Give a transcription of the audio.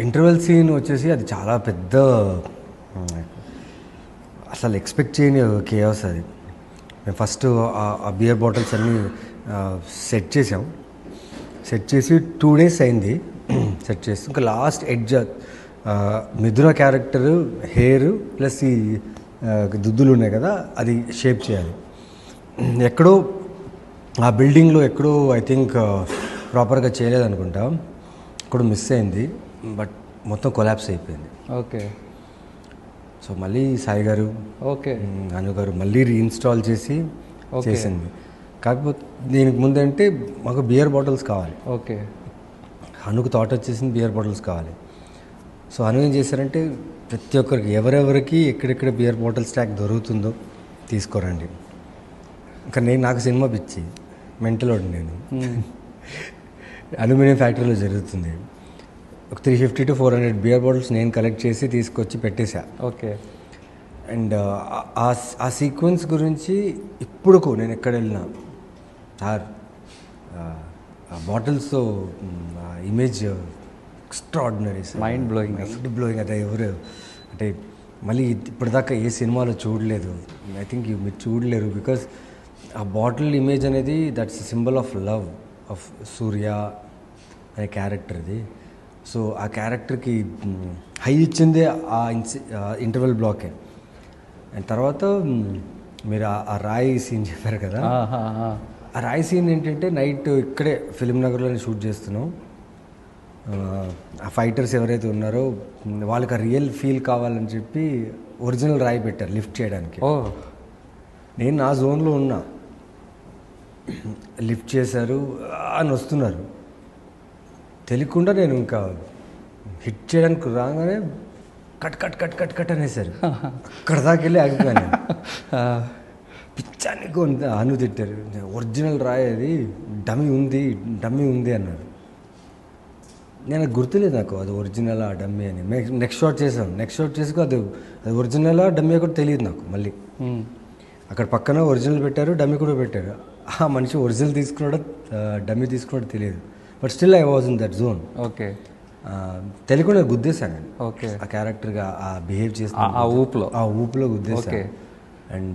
Interval scene వచ్చేసి అది చాలా పెద్ద, అసలు ఎక్స్పెక్ట్ చేయని కేయాస్ అది. మేము ఫస్ట్ ఆ బియర్ బాటిల్స్ అన్నీ సెట్ చేసాం. సెట్ చేసి 2 days అయింది సెట్ చేసి. ఇంకా లాస్ట్ ఎడ్జ్ మిథున క్యారెక్టర్ హెయిర్ ప్లస్ ఈ దుద్దులు ఉన్నాయి కదా, అది షేప్ చేయాలి. ఎక్కడో ఆ బిల్డింగ్లో ఎక్కడో ఐ థింక్ ప్రాపర్గా చేయలేదనుకుంటా, ఎక్కడో మిస్ అయింది. బట్ మొత్తం కొలాప్స్ అయిపోయింది. ఓకే. సో మళ్ళీ సాయి గారు, ఓకే, అను గారు మళ్ళీ రీఇన్స్టాల్ చేసి చేసింది. కాకపోతే దీనికి ముందంటే మాకు బియర్ బాటిల్స్ కావాలి. ఓకే. అనుకు థాట్ వచ్చేసింది బియర్ బాటిల్స్ కావాలి. సో అను ఏం చేశారంటే ప్రతి ఒక్కరికి ఎవరెవరికి ఎక్కడెక్కడ బియర్ బాటిల్ స్టాక్ దొరుకుతుందో తీసుకోరండి. ఇంకా నాకు సినిమా పిచ్చి మెంటలోడు నేను. అల్యూమినియం ఫ్యాక్టరీలో జరుగుతుంది. ఒక 350 to 400 బియర్ బాటిల్స్ నేను కలెక్ట్ చేసి తీసుకొచ్చి పెట్టేశా. ఓకే. అండ్ ఆ సీక్వెన్స్ గురించి ఇప్పుడుకు నేను ఎక్కడ వెళ్ళినా సార్ ఆ bottles image extraordinary, mind blowing. అంటే ఎవరు అంటే మళ్ళీ ఇప్పటిదాకా ఏ సినిమాలో చూడలేదు. ఐ థింక్ మీరు చూడలేరు. బికాస్ ఆ బాటిల్ ఇమేజ్ అనేది that's symbol of love of Surya అనే క్యారెక్టర్ది. సో ఆ క్యారెక్టర్కి హై ఇచ్చిందే ఆ ఇంటర్వెల్ బ్లాకే. అండ్ తర్వాత మీరు ఆ రాయి సీన్ చెప్పారు కదా, ఆ రాయి సీన్ ఏంటంటే నైట్ ఇక్కడే ఫిలిం నగర్లోనే షూట్ చేస్తున్నాం. ఆ ఫైటర్స్ ఎవరైతే ఉన్నారో వాళ్ళకి ఆ రియల్ ఫీల్ కావాలని చెప్పి ఒరిజినల్ రాయి పెట్టారు లిఫ్ట్ చేయడానికి. నేను నా జోన్లో ఉన్నా, లిఫ్ట్ చేశారు అని వస్తున్నారు. తెలియకుండా నేను ఇంకా హిట్ చేయడానికి రాగానే cut cut cut cut cut అనేసారు. అక్కడ దాకా వెళ్ళి ఆగిపోయాను. పిచ్చానికి అను తిట్టారు. ఒరిజినల్ రాయి అది, డమ్మీ ఉంది అన్నారు. నేను గుర్తులేదు నాకు అది ఒరిజినల్ ఆ డమ్మీ అని. నెక్స్ట్ షాట్ చేశాను. నెక్స్ట్ షాట్ చేసుకు అది ఒరిజినల్ డమ్మీ కూడా తెలియదు నాకు. మళ్ళీ అక్కడ పక్కన ఒరిజినల్ పెట్టారు, డమ్మీ కూడా పెట్టారు. ఆ మనిషి ఒరిజినల్ తీసుకున్నాడో డమ్మీ తీసుకున్నాడో తెలియదు. But still I was in that zone. Okay. తెలియకుండా గుద్దేశాను నేను. ఓకే. ఆ క్యారెక్టర్గా ఆ బిహేవ్ చేసి ఆ ఊపులో గుద్దేశాను. అండ్